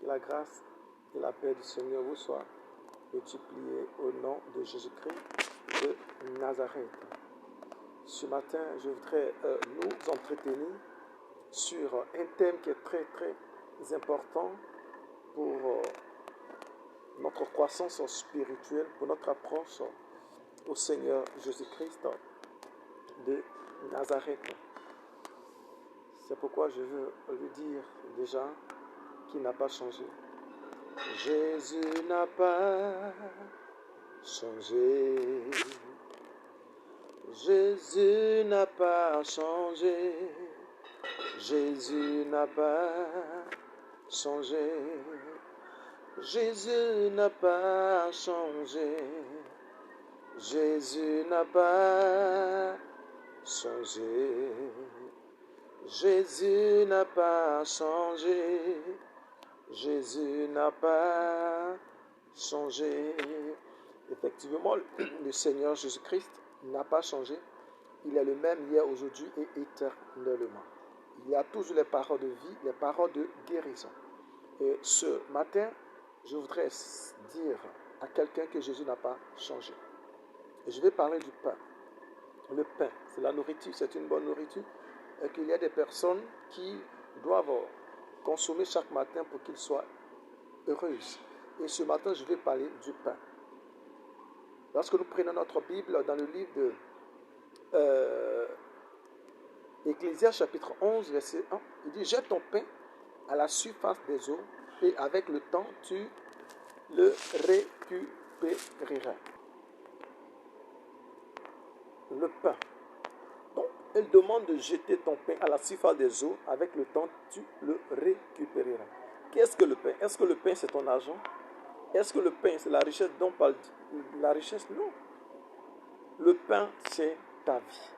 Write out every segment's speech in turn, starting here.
Que la grâce et la paix du Seigneur vous soient multipliées au nom de Jésus-Christ de Nazareth. Ce matin, je voudrais nous entretenir sur un thème qui est très important pour notre croissance spirituelle, pour notre approche au Seigneur Jésus-Christ de Nazareth. C'est pourquoi je veux lui dire déjà qu'il n'a pas changé. Jésus n'a pas changé. Jésus n'a pas changé. Jésus n'a pas changé. Jésus n'a pas changé. Jésus n'a pas changé. Jésus n'a pas changé. Jésus n'a pas changé. Effectivement, le Seigneur Jésus-Christ n'a pas changé. Il est le même hier, aujourd'hui et éternellement. Il y a toujours les paroles de vie, les paroles de guérison. Et ce matin, je voudrais dire à quelqu'un que Jésus n'a pas changé. Et je vais parler du pain. Le pain, c'est la nourriture, c'est une bonne nourriture. Et qu'il y a des personnes qui doivent consommer chaque matin pour qu'ils soient heureuses. Et ce matin, je vais parler du pain. Lorsque nous prenons notre Bible dans le livre de Ecclésiaste chapitre 11, verset 1, il dit « Jette ton pain à la surface des eaux et avec le temps, tu le récupéreras. » Le pain. Donc, elle demande de jeter ton pain à la surface des eaux. Avec le temps, tu le récupéreras. Qu'est-ce que le pain? Est-ce que le pain, c'est ton argent? Est-ce que le pain, c'est la richesse dont parle la richesse? Non. Le pain, c'est ta vie.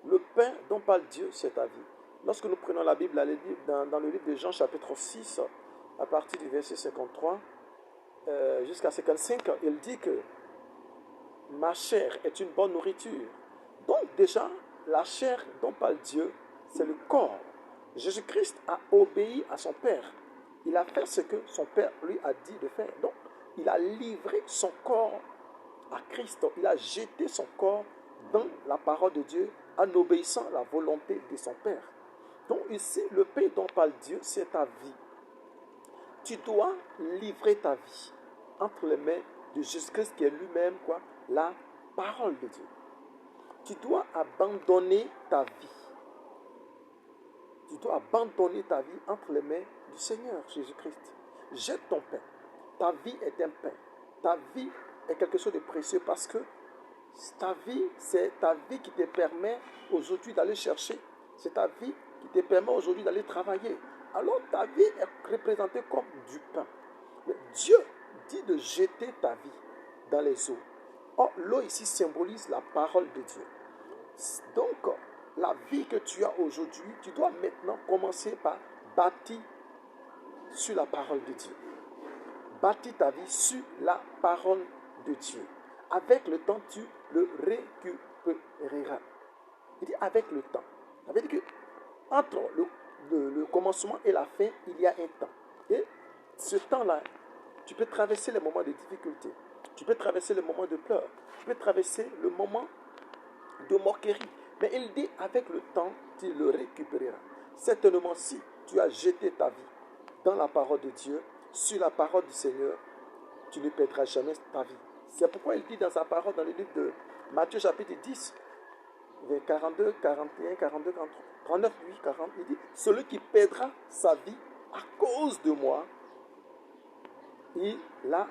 Le pain dont parle Dieu, c'est ta vie. Lorsque nous prenons la Bible dans le livre de Jean, chapitre 6, à partir du verset 53 jusqu'à 55, il dit que ma chair est une bonne nourriture. Donc déjà, la chair dont parle Dieu, c'est le corps. Jésus-Christ a obéi à son Père. Il a fait ce que son Père lui a dit de faire. Donc, il a livré son corps à Christ. Il a jeté son corps dans la parole de Dieu en obéissant à la volonté de son Père. Donc ici, le pain dont parle Dieu, c'est ta vie. Tu dois livrer ta vie entre les mains de Jésus-Christ qui est lui-même la parole de Dieu. Tu dois abandonner ta vie. Tu dois abandonner ta vie entre les mains du Seigneur Jésus-Christ. Jette ton pain. Ta vie est un pain. Ta vie est quelque chose de précieux parce que ta vie, c'est ta vie qui te permet aujourd'hui d'aller chercher. C'est ta vie qui te permet aujourd'hui d'aller travailler. Alors ta vie est représentée comme du pain. Mais Dieu dit de jeter ta vie dans les eaux. Or, l'eau ici symbolise la parole de Dieu. Donc, la vie que tu as aujourd'hui, tu dois maintenant commencer par bâtir sur la parole de Dieu. Bâtir ta vie sur la parole de Dieu. Avec le temps, tu le récupéreras. Il dit avec le temps. Ça veut dire que entre le commencement et la fin, il y a un temps. Et ce temps-là, tu peux traverser les moments de difficulté. Tu peux traverser les moments de pleurs. Tu peux traverser le moment de moquerie. Mais il dit, avec le temps, tu le récupéreras. Certainement, si tu as jeté ta vie dans la parole de Dieu, sur la parole du Seigneur, tu ne perdras jamais ta vie. C'est pourquoi il dit dans sa parole, dans le livre de Matthieu chapitre 10, vers 42, 41, 42, 39, 8, 40, il dit, celui qui perdra sa vie à cause de moi, il la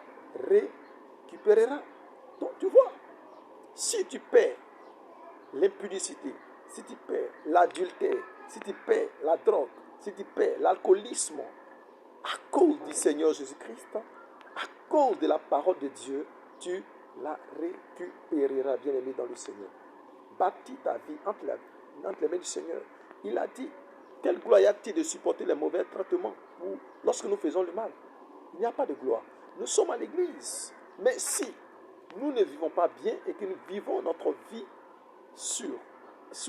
récupérera. Donc tu vois, si tu perds l'impudicité, si tu perds l'adultère, si tu perds la drogue, si tu perds l'alcoolisme, à cause du Seigneur Jésus-Christ, à cause de la parole de Dieu, tu la récupéreras, bien-aimé dans le Seigneur. Bâtis ta vie entre les mains du Seigneur. Il a dit, quelle gloire y a-t-il de supporter les mauvais traitements lorsque nous faisons le mal? Il n'y a pas de gloire. Nous sommes à l'église. Mais si nous ne vivons pas bien et que nous vivons notre vie sur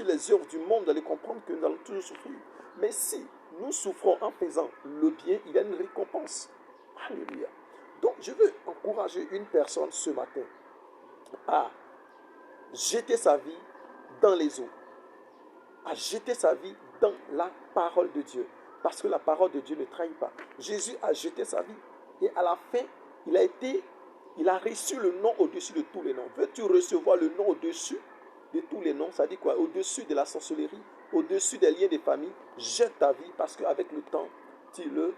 les œuvres du monde, vous allez comprendre que nous allons toujours souffrir. Mais si nous souffrons en faisant le bien, il y a une récompense. Alléluia. Donc, je veux encourager une personne ce matin à jeter sa vie dans les eaux, à jeter sa vie dans la parole de Dieu. Parce que la parole de Dieu ne trahit pas. Jésus a jeté sa vie. Et à la fin, il a reçu le nom au-dessus de tous les noms. Veux-tu recevoir le nom au-dessus de tous les noms? Ça dit quoi? Au-dessus de la sorcellerie, au-dessus des liens de famille. Jette ta vie parce qu'avec le temps, tu le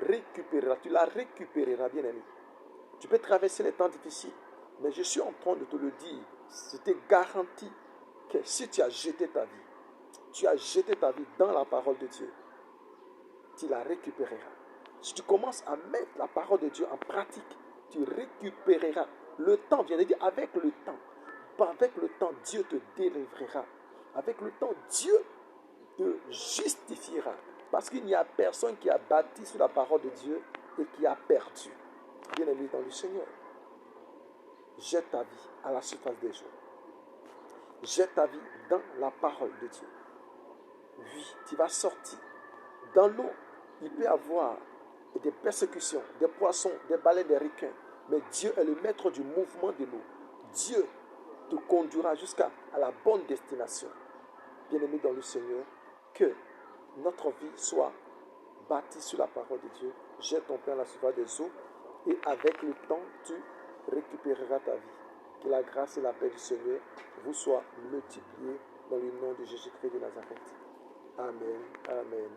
récupéreras. Tu la récupéreras, bien aimé. Tu peux traverser les temps difficiles. Mais je suis en train de te le dire. C'était garanti que si tu as jeté ta vie, tu as jeté ta vie dans la parole de Dieu, tu la récupéreras. Si tu commences à mettre la parole de Dieu en pratique, tu récupéreras. Le temps, vient de dire, avec le temps, Dieu te délivrera. Avec le temps, Dieu te justifiera. Parce qu'il n'y a personne qui a bâti sur la parole de Dieu et qui a perdu. Bien-aimé dans le Seigneur, jette ta vie à la surface des eaux. Jette ta vie dans la parole de Dieu. Oui, tu vas sortir. Dans l'eau, il peut y avoir des persécutions, des poissons, des baleines, des requins. Mais Dieu est le maître du mouvement de l'eau. Dieu te conduira jusqu'à la bonne destination. Bien-aimé dans le Seigneur, que notre vie soit bâtie sur la parole de Dieu. Jette ton pain à la surface des eaux et avec le temps, tu récupéreras ta vie. Que la grâce et la paix du Seigneur vous soient multipliées dans le nom de Jésus-Christ de Nazareth. Amen. Amen.